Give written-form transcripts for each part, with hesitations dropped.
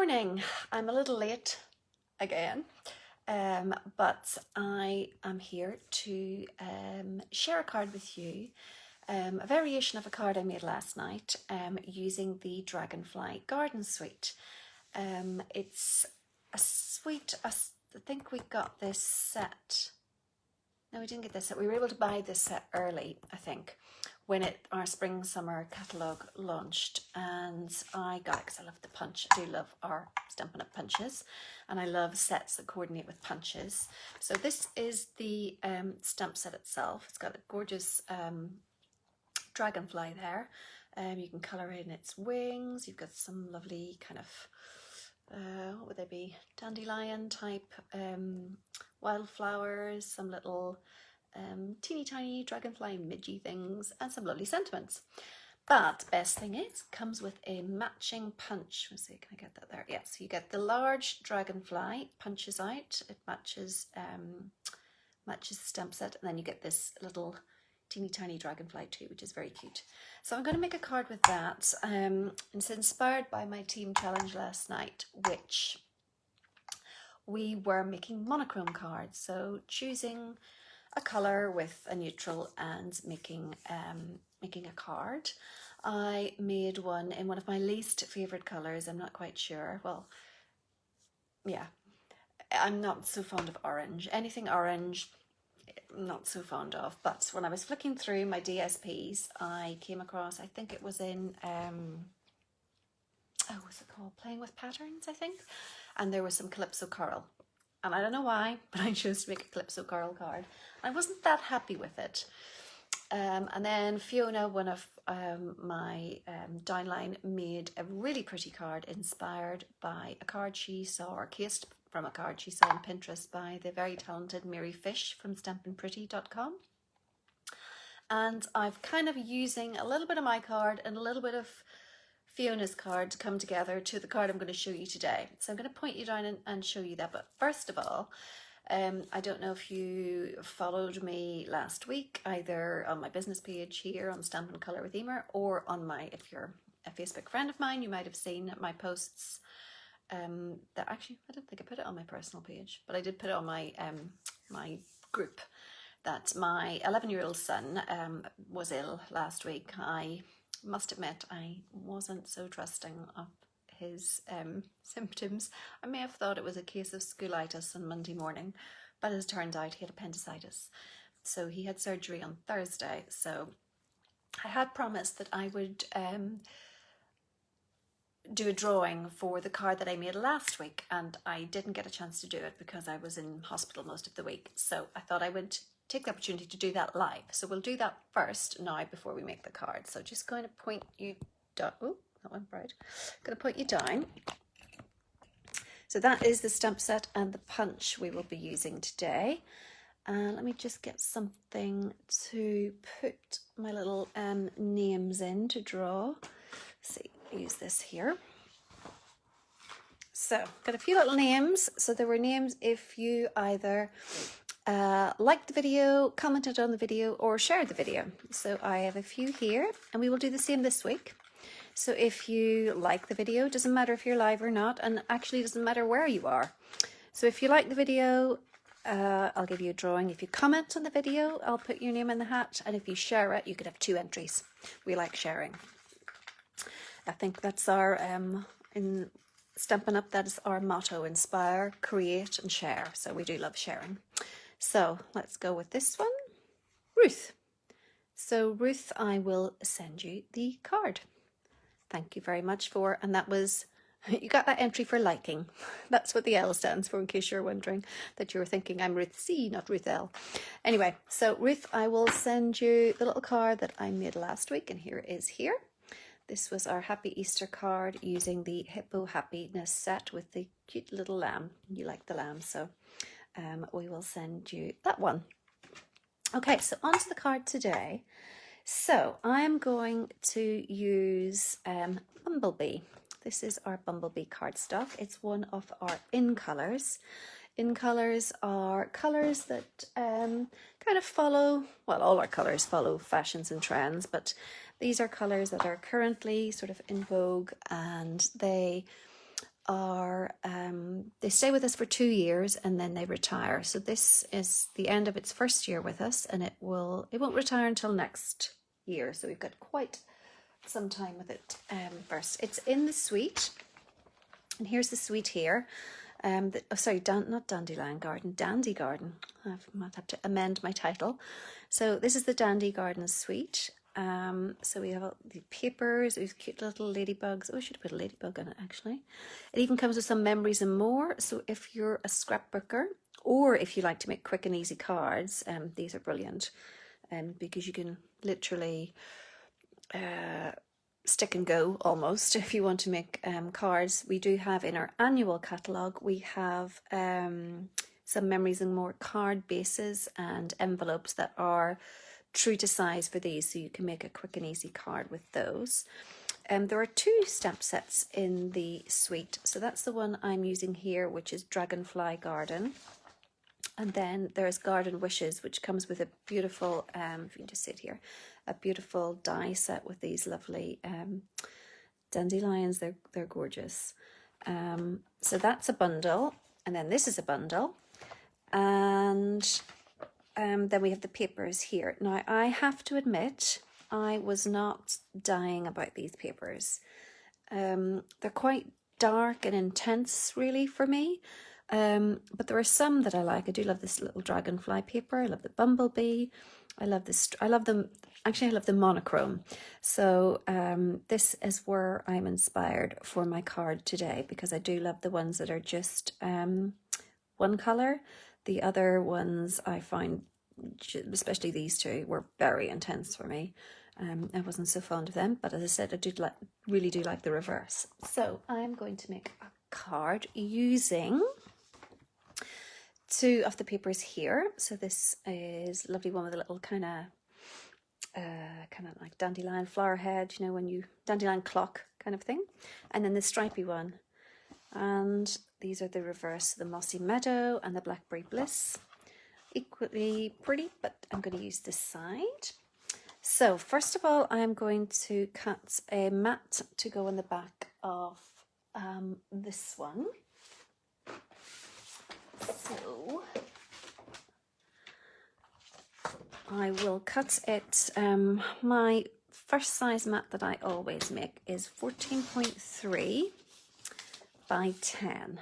morning. I'm a little late again, but I am here to share a card with you, a variation of a card I made last night using the Dragonfly Garden Suite. It's a suite, I think we got this set. No, we didn't get this set. We were able to buy this set early, I think, when our spring summer catalogue launched, and I got it because I love the punch. I do love our Stampin' Up! Punches, and I love sets that coordinate with punches. So this is the stamp set itself. It's got a gorgeous dragonfly there. You can colour in its wings. You've got some lovely kind of what would they be, dandelion type wildflowers, some little teeny tiny dragonfly midgy things, and some lovely sentiments. But best thing is, comes with a matching punch. Let's see, can I get that there? Yeah, so you get the large dragonfly punches out. It matches the stamp set, and then you get this little teeny tiny dragonfly too, which is very cute. So I'm going to make a card with that. It's inspired by my team challenge last night, which we were making monochrome cards. So choosing a colour with a neutral and making a card. I made one in one of my least favourite colours. I'm not quite sure. Well, yeah, I'm not so fond of orange. Anything orange, not so fond of. But when I was flicking through my DSPs, I came across, I think it was in what's it called, Playing with Patterns, I think, and there was some Calypso Coral, and I don't know why, but I chose to make a Calypso Coral card. I wasn't that happy with it, and then Fiona, one of my downline, made a really pretty card inspired by a card she saw, or cased from a card she saw on Pinterest by the very talented Mary Fish from stampinpretty.com. And I've kind of using a little bit of my card and a little bit of Fiona's card to come together to the card I'm going to show you today. So I'm going to point you down and show you that. But first of all, I don't know if you followed me last week, either on my business page here on Stampin' Colour with Emer, or on if you're a Facebook friend of mine, you might have seen my posts. That actually, I don't think I put it on my personal page, but I did put it on my my group, that my 11-year-old son was ill last week. I must admit I wasn't so trusting of his symptoms. I may have thought it was a case of schoolitis on Monday morning, but as it turns out he had appendicitis. So he had surgery on Thursday. So I had promised that I would do a drawing for the card that I made last week, and I didn't get a chance to do it because I was in hospital most of the week. So I thought I would take the opportunity to do that live. So we'll do that first now before we make the card. So just going to point you down. Oh, that went right. Going to point you down. So that is the stamp set and the punch we will be using today. And let me just get something to put my little names in to draw. Let's see, use this here. So got a few little names. So there were names if you either liked the video, commented on the video, or shared the video. So I have a few here, and we will do the same this week. So if you like the video, doesn't matter if you're live or not, and actually doesn't matter where you are. So if you like the video, I'll give you a drawing. If you comment on the video, I'll put your name in the hat, and if you share it, you could have 2 entries. We like sharing. I think that's our, in Stampin' Up, that is our motto: inspire, create, and share. So we do love sharing. So let's go with this one, Ruth. So Ruth, I will send you the card. Thank you very much for, and that was, you got that entry for liking. That's what the L stands for, in case you're wondering, that you were thinking I'm Ruth C, not Ruth L. Anyway, so Ruth, I will send you the little card that I made last week, and here it is here. This was our Happy Easter card using the Hippo Happiness set with the cute little lamb. You like the lamb, so we will send you that one. Okay, so onto the card today. So I'm going to use Bumblebee. This is our Bumblebee cardstock. It's one of our in colours. In colours are colours that kind of follow, well, all our colours follow fashions and trends, but these are colours that are currently sort of in vogue, and they are, they stay with us for 2 years and then they retire. So this is the end of its first year with us, and it won't retire until next year. So we've got quite some time with it first. It's in the suite, and here's the suite here. Not Dandelion Garden, Dandy Garden. I might have to amend my title. So this is the Dandy Garden suite. So we have all the papers, these cute little ladybugs. Oh, I should have put a ladybug on it actually. It even comes with some memories and more. So if you're a scrapbooker, or if you like to make quick and easy cards, these are brilliant, because you can literally stick and go almost if you want to make cards. We do have in our annual catalogue, we have some memories and more card bases and envelopes that are true to size for these, so you can make a quick and easy card with those. There are 2 stamp sets in the suite, so that's the one I'm using here, which is Dragonfly Garden. And then there's Garden Wishes, which comes with a beautiful, if you can just sit here, a beautiful die set with these lovely dandelions. They're gorgeous. So that's a bundle, and then this is a bundle, and then we have the papers here. Now I have to admit, I was not dying about these papers. They're quite dark and intense, really, for me. But there are some that I like. I do love this little dragonfly paper. I love the bumblebee. I love this. I love them. Actually, I love the monochrome. So this is where I'm inspired for my card today, because I do love the ones that are just one color. The other ones I find, especially these 2, were very intense for me. I wasn't so fond of them, but as I said, I really do like the reverse. So I'm going to make a card using 2 of the papers here. So this is a lovely one with a little kind of like dandelion flower head, you know, when you dandelion clock kind of thing, and then the stripy one. And these are the reverse, the Mossy Meadow and the Blackberry Bliss. Equally pretty, but I'm going to use this side. So first of all, I'm going to cut a mat to go on the back of this one. So I will cut it. My first size mat that I always make is 14.3 by 10.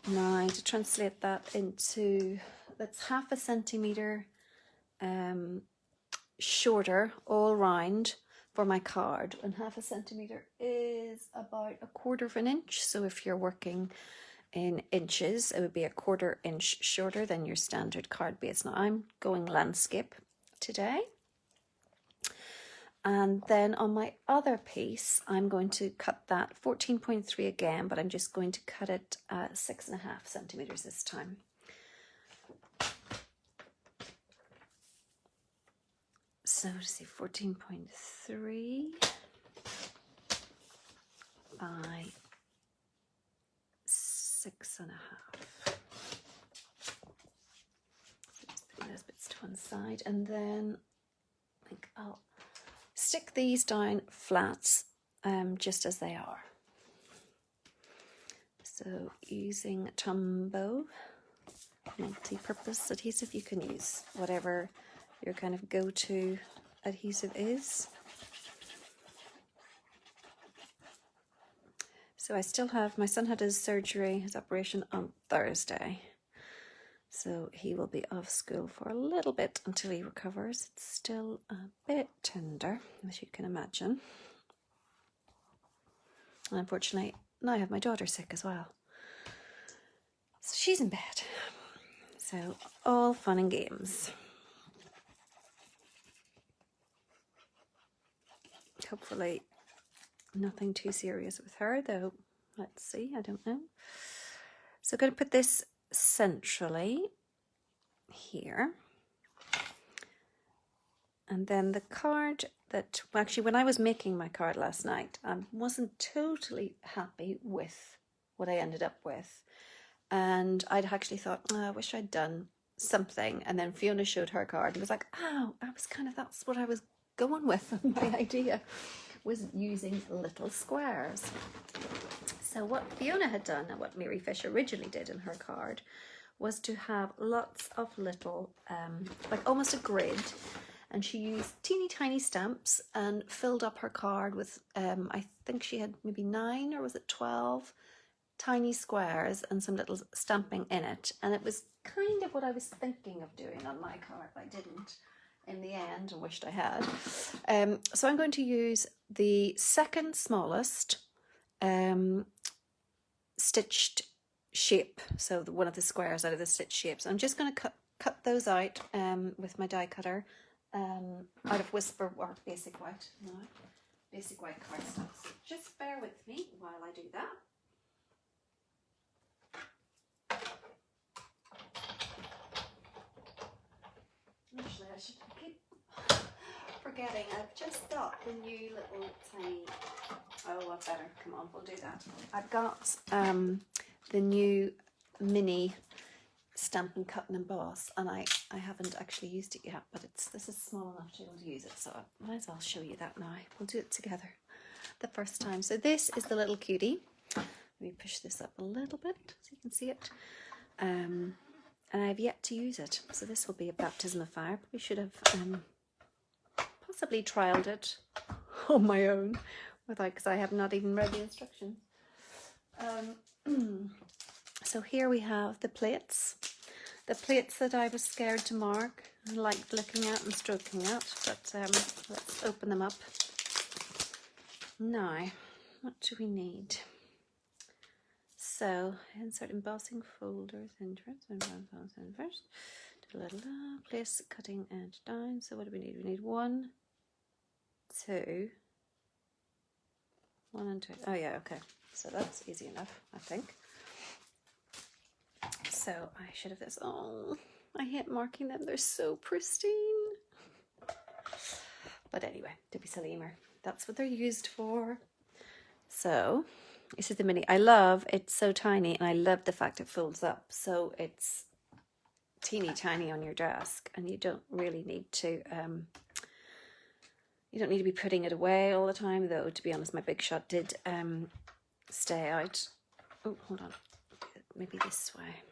Now to translate that into, that's half a centimetre shorter all round for my card, and half a centimetre is about 1/4 inch. So if you're working in inches, it would be 1/4 inch shorter than your standard card base. Now I'm going landscape today. And then on my other piece, I'm going to cut that 14.3 again, but I'm just going to cut it at 6.5 centimetres this time. So to see, 14.3 by 6.5. So just putting those bits to one side, and then I think I'll stick these down flat, just as they are. So using Tombow multi-purpose adhesive, you can use whatever your kind of go-to adhesive is. So I still have, my son had his surgery, his operation on Thursday. So he will be off school for a little bit until he recovers. It's still a bit tender, as you can imagine. And unfortunately, now I have my daughter sick as well. So she's in bed. So all fun and games. Hopefully nothing too serious with her, though. Let's see, I don't know. So I'm going to put this centrally here. And then the card that, well, actually when I was making my card last night, I wasn't totally happy with what I ended up with. And I'd actually thought, oh, I wish I'd done something. And then Fiona showed her card and was like, oh, I was kind of, that's what I was going with, my idea. was using little squares. So what Fiona had done, and what Mary Fish originally did in her card, was to have lots of little, like almost a grid, and she used teeny tiny stamps and filled up her card with, I think she had maybe 9 or was it 12 tiny squares and some little stamping in it. And it was kind of what I was thinking of doing on my card, but I didn't in the end and wished I had. So I'm going to use the second smallest stitched shape, so one of the squares out of the stitch shapes. I'm just going to cut those out with my die cutter out of Whisper or Basic White. No, Basic White cardstock. So just bear with me while I do that. Actually, I should keep forgetting. I've just got the new little tiny. Oh, I better come on. We'll do that. I've got the new mini Stampin' Cut and Emboss, and I haven't actually used it yet, but this is small enough to be able to use it, so I might as well show you that now. We'll do it together the first time. So this is the little cutie. Let me push this up a little bit so you can see it. And I've yet to use it, so this will be a baptism of fire. We should have possibly trialed it on my own, because I have not even read the instructions. So here we have the plates that I was scared to mark and liked looking at and stroking at, but let's open them up. Now, what do we need? So, insert embossing folders, interest, place cutting edge down. So what do we need? We need 1, 2, 1 and 2. Oh yeah, okay. So that's easy enough, I think. So I should have this. Oh, I hate marking them. They're so pristine. But anyway, don't be silly, Emer. That's what they're used for. So this is the mini. I love it's so tiny, and I love the fact it folds up. So it's teeny tiny on your desk, and you don't really need to be putting it away all the time, though. To be honest, my big shot did stay out. Oh, hold on. Maybe this way.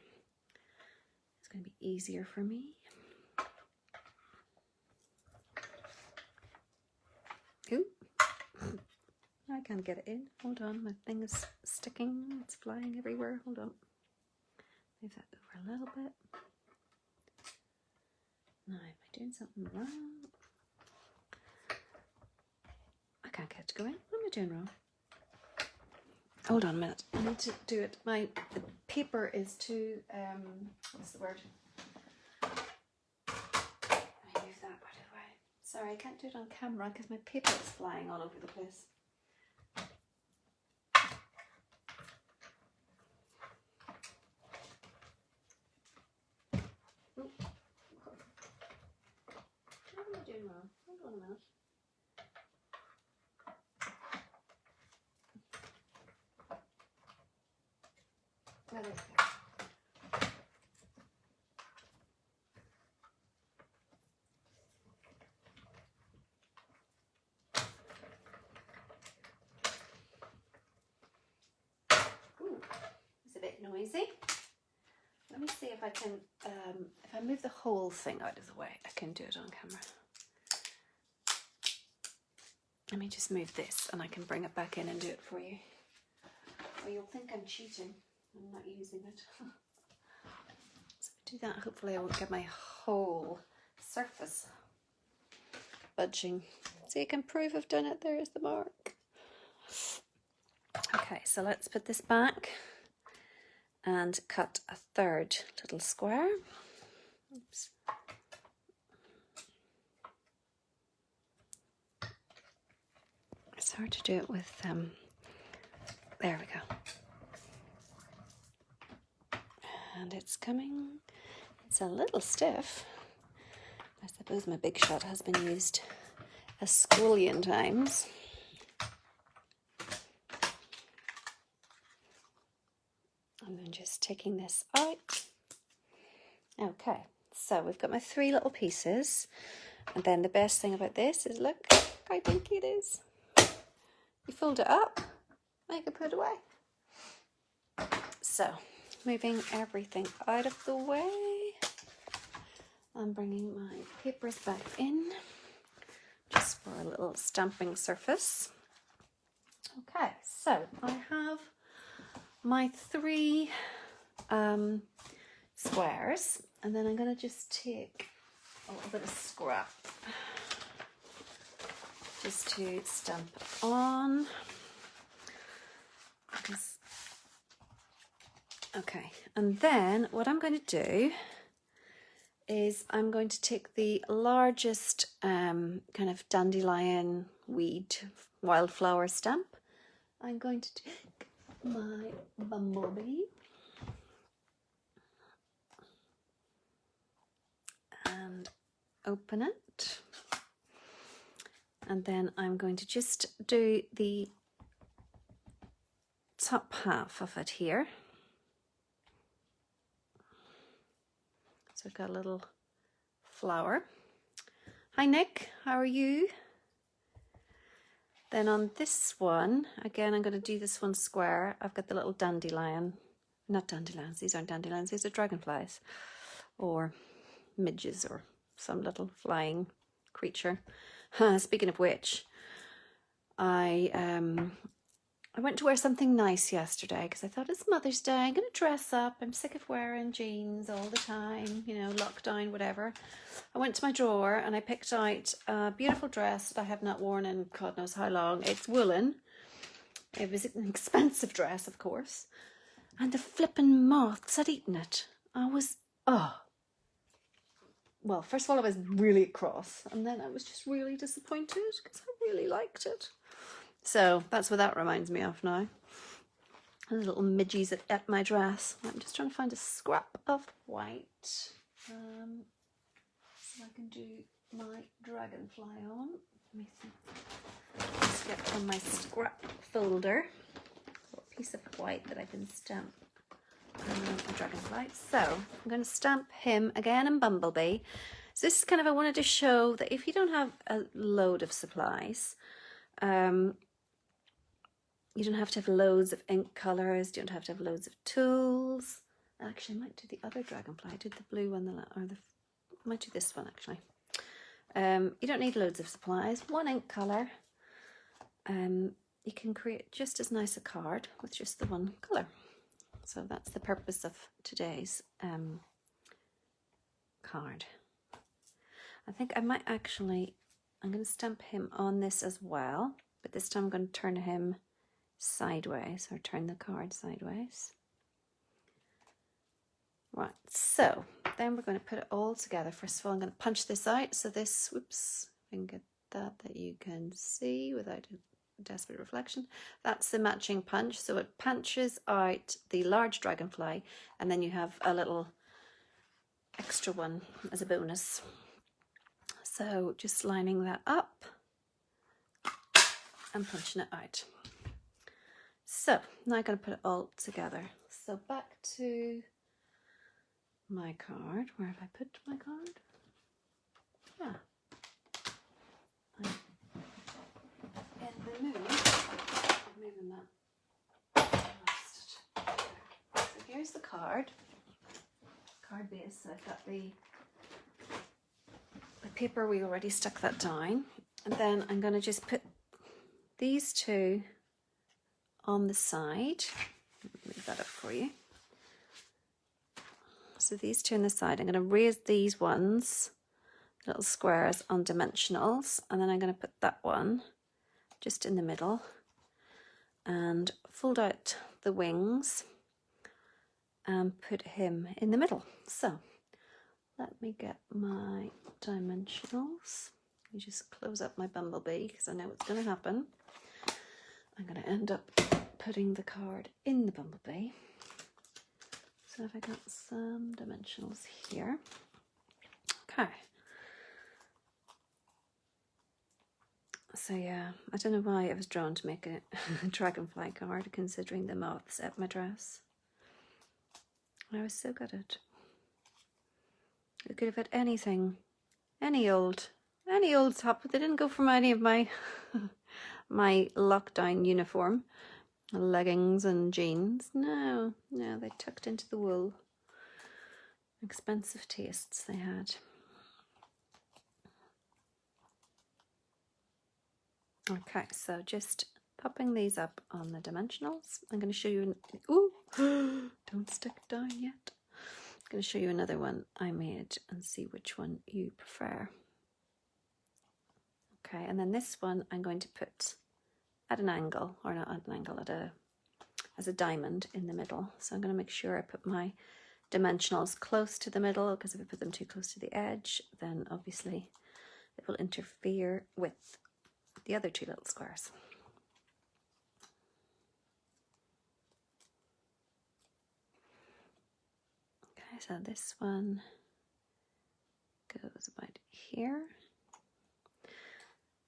It's going to be easier for me. Ooh. I can't get it in. Hold on, my thing is sticking. It's flying everywhere. Hold on. Move that over a little bit. Now, am I doing something wrong? I can't get it to go in. What am I doing wrong? Hold on a minute. I need to do it. My paper is too, what's the word? Let me move that out of the way. Sorry, I can't do it on camera because my paper is flying all over the place. What am I doing wrong? Hold on a minute. Oh, there we go. Ooh, it's a bit noisy. Let me see if I can, if I move the whole thing out of the way, I can do it on camera. Let me just move this and I can bring it back in and do it for you. Or you'll think I'm cheating. I'm not using it. So if I do that, hopefully I won't get my whole surface budging. So you can prove I've done it. There's the mark. Okay, so let's put this back and cut a third little square. Oops. It's hard to do it with, there we go. And it's coming. It's a little stiff. I suppose my big shot has been used a squillion times. And then just taking this out. Okay, so we've got my 3 little pieces. And then the best thing about this is, look how dinky it is. you fold it up and you can put it away. So, moving everything out of the way. I'm bringing my papers back in just for a little stamping surface. Okay, so I have my 3 squares, and then I'm going to just take a little bit of scrap just to stamp it on. Okay, and then what I'm going to do is I'm going to take the largest kind of dandelion weed wildflower stamp. I'm going to take my bumblebee and open it, and then I'm going to just do the top half of it here. So I've got a little flower. Hi Nick, how are you? Then on this one, again, I'm going to do this one square. I've got the little dandelion, not dandelions, these aren't dandelions, these are dragonflies or midges or some little flying creature. Speaking of which, I went to wear something nice yesterday because I thought it's Mother's Day, I'm going to dress up. I'm sick of wearing jeans all the time, you know, lockdown, whatever. I went to my drawer and I picked out a beautiful dress that I have not worn in God knows how long. It's woolen. It was an expensive dress, of course. And the flippin' moths had eaten it. I was, well, first of all, I was really cross. And then I was just really disappointed because I really liked it. So that's what that reminds me of now. The little midgies that ate my dress. I'm just trying to find a scrap of white. So I can do my dragonfly on. Let me see. Let's get on my scrap folder. A piece of white that I can stamp a dragonfly. So I'm going to stamp him again in Bumblebee. So this is kind of, I wanted to show that if you don't have a load of supplies, you don't have to have loads of ink colours, you don't have to have loads of tools. Actually, I might do the other dragonfly. I did the blue one, I might do this one actually. You don't need loads of supplies, 1 ink colour. You can create just as nice a card with just the 1 colour. So that's the purpose of today's card. I think I might actually, I'm going to stamp him on this as well, but this time I'm going to turn him sideways, or turn the card sideways. Right, so then we're going to put it all together. First of all, I'm going to punch this out. So this, whoops, I can get that you can see without a desperate reflection. That's the matching punch. So it punches out the large dragonfly, and then you have a little extra one as a bonus. So just lining that up and punching it out. So now I'm going to put it all together. So back to my card. Where have I put my card? Yeah. I'm in the mood. I'm moving that. So here's the card. Card base. So I've got the paper, we already stuck that down. And then I'm going to just put these 2 on the side. Move that up for you. So these 2 on the side, I'm going to raise these ones, little squares, on dimensionals, and then I'm going to put that one just in the middle and fold out the wings and put him in the middle. So let me get my dimensionals. You just close up my Bumblebee because I know what's going to happen. I'm going to end up putting the card in the Bumblebee. So have I got some dimensionals here? Okay. So yeah, I don't know why I was drawn to make a dragonfly card considering the moths at my dress. I was so good at it. I could have had anything, any old top, but they didn't go for any of my my lockdown uniform, leggings and jeans. No, they tucked into the wool. Expensive tastes they had. Okay, so just popping these up on the dimensionals. I'm going to show you, ooh, don't stick down yet. I'm going to show you another one I made and see which one you prefer. Okay, and then this one I'm going to put at an angle, or not at an angle, as a diamond in the middle. So I'm going to make sure I put my dimensionals close to the middle, because if I put them too close to the edge, then obviously it will interfere with the other two little squares. Okay, so this one goes about here.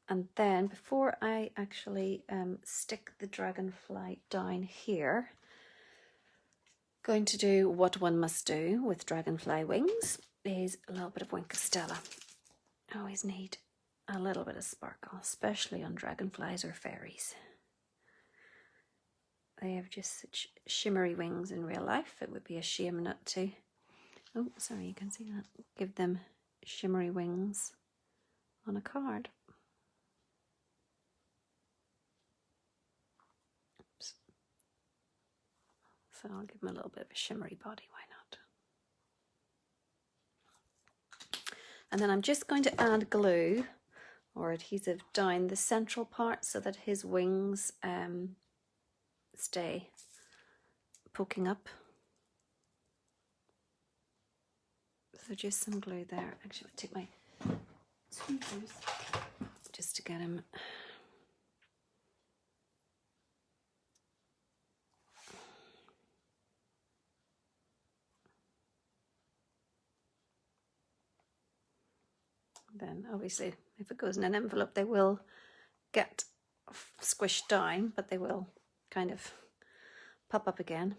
And then before I actually stick the dragonfly down here, going to do what one must do with dragonfly wings is a little bit of Wink of Stella. I always need a little bit of sparkle, especially on dragonflies or fairies. They have just such shimmery wings in real life. It would be a shame not to, oh sorry, you can see that, give them shimmery wings on a card. Oops. So I'll give them a little bit of a shimmery body, why not? And then I'm just going to add glue or adhesive down the central part so that his wings stay poking up. So just some glue there. Actually, I'll take my tweezers just to get him. Then obviously if it goes in an envelope they will get squished down, but they will kind of pop up again.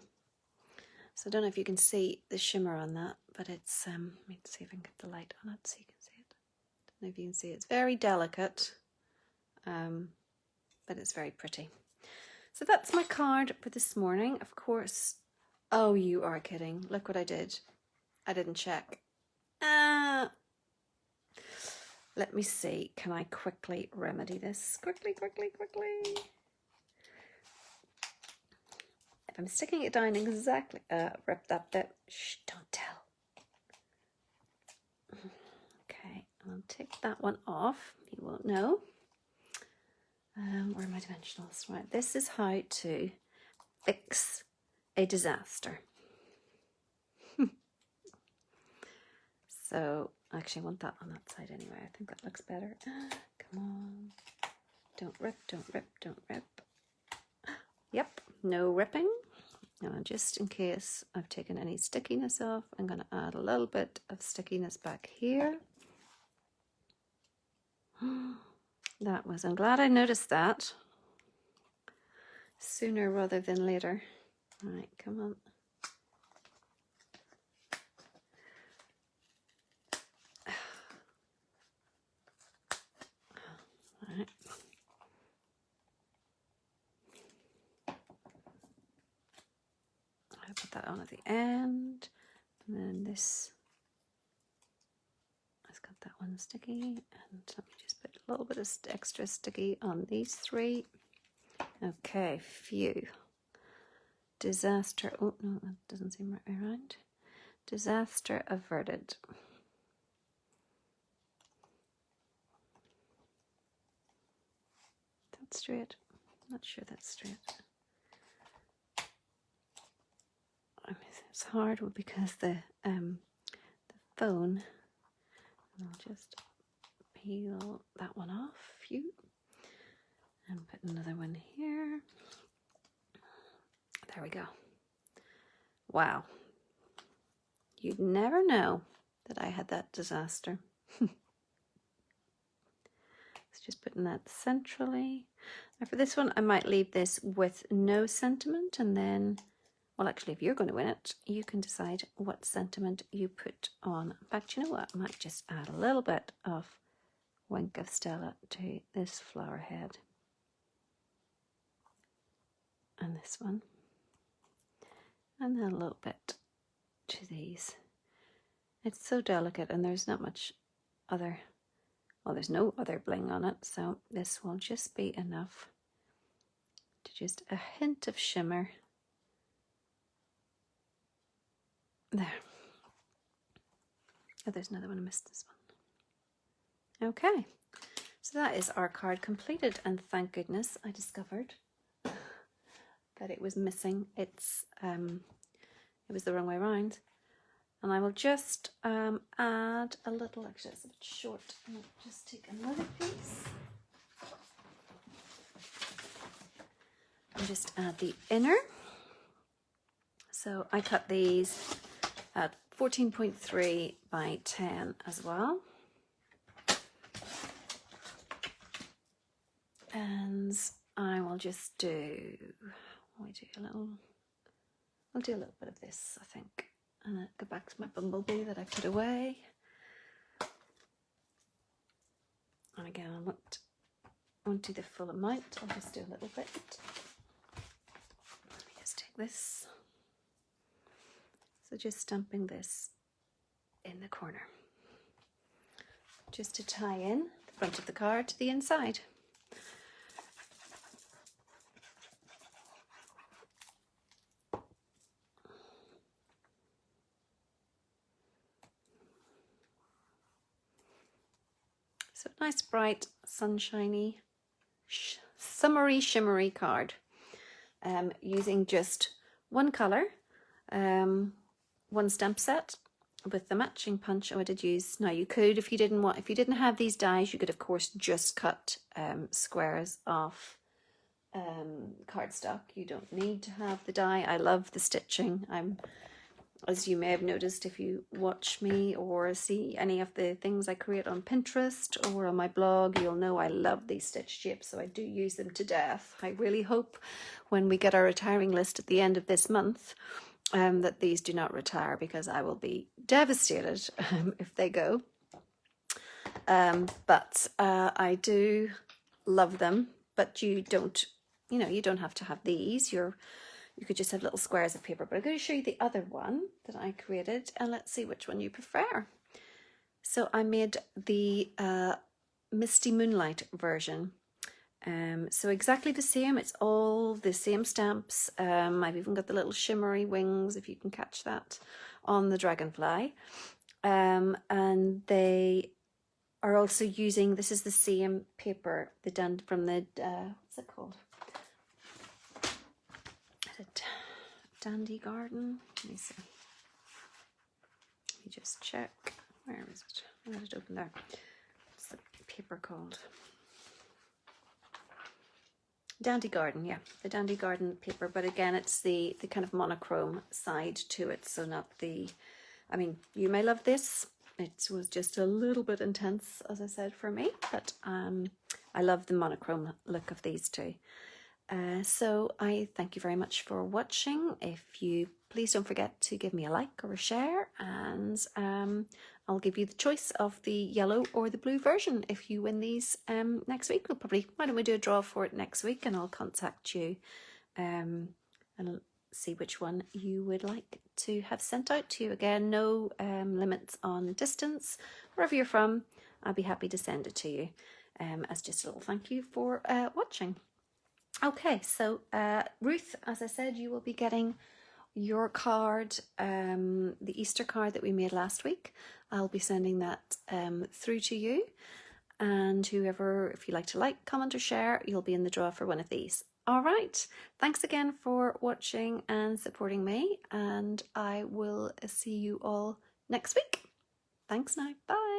So I don't know if you can see the shimmer on that, but it's, let me see if I can get the light on it so you can see it. Don't know if you can see it. It's very delicate, but it's very pretty. So that's my card for this morning. Of course, oh, you are kidding. Look what I did. I didn't check. Let me see, can I quickly remedy this? Quickly. If I'm sticking it down exactly, rip that bit. Shh, don't tell. Okay, I'll take that one off. You won't know. Where are my dimensionals? Right, this is how to fix a disaster. So, actually I want that on that side anyway. I think that looks better. Come on. Don't rip. Yep, no ripping. Now, just in case I've taken any stickiness off, I'm going to add a little bit of stickiness back here. That was, I'm glad I noticed that sooner rather than later. All right, come on. All right. I'll put that on at the end, and then this, I've got that one sticky, and let me just put a little bit of extra sticky on these three. Okay, phew. Disaster, oh no, that doesn't seem right around. Disaster averted. That's straight. I'm not sure that's straight. It's hard because the phone. I'll just peel that one off. Phew. And put another one here. There we go. Wow. You'd never know that I had that disaster. Just putting that centrally. Now for this one, I might leave this with no sentiment, and then, well, actually, if you're going to win it, you can decide what sentiment you put on. In fact, you know what? I might just add a little bit of Wink of Stella to this flower head. this one. And then a little bit to these. It's so delicate and there's not much other, well, there's no other bling on it, so this will just be enough to just a hint of shimmer. There. Oh, there's another one, I missed this one. Okay, so that is our card completed, and thank goodness I discovered that it was missing. It was the wrong way around. And I will just add a little, actually it's a bit short, I'll just take another piece and just add the inner. So I cut these at 14.3 by 10 as well. And I will just do, I'll do a little bit of this, I think. And I'll go back to my bumblebee that I put away. And again, I won't do the full amount, I'll just do a little bit. Let me just take this. So just stamping this in the corner, just to tie in the front of the card to the inside. So nice, bright, sunshiny, summery, shimmery card. Using just one colour, one stamp set with the matching punch. I did use. Now you could, if you didn't have these dies, you could of course just cut squares off cardstock. You don't need to have the die. I love the stitching. As you may have noticed if you watch me or see any of the things I create on Pinterest or on my blog, you'll know I love these stitch shapes, so I do use them to death. I really hope when we get our retiring list at the end of this month that these do not retire, because I will be devastated if they go. But I do love them, but you don't have to have these. You could just have little squares of paper, but I'm going to show you the other one that I created, and let's see which one you prefer. So I made the Misty Moonlight version. So exactly the same, it's all the same stamps. I've even got the little shimmery wings, if you can catch that, on the dragonfly. And they are also using, this is the same paper, from the, what's it called? Dandy Garden. Let me see. Let me just check. Where is it? I had it open there. What's the paper called? Dandy Garden, yeah, the Dandy Garden paper. But again, it's the kind of monochrome side to it. So not the. I mean, you may love this. It was just a little bit intense, as I said, for me. But I love the monochrome look of these two. So I thank you very much for watching. Please don't forget to give me a like or a share, and I'll give you the choice of the yellow or the blue version if you win these next week. Why don't we do a draw for it next week, and I'll contact you and see which one you would like to have sent out to you. Again, no limits on distance. Wherever you're from, I'll be happy to send it to you as just a little thank you for watching. Okay, so Ruth, as I said, you will be getting your card, the Easter card that we made last week. I'll be sending that through to you, and whoever, if you like, comment or share, you'll be in the draw for one of these. All right, thanks again for watching and supporting me, and I will see you all next week. Thanks now, bye.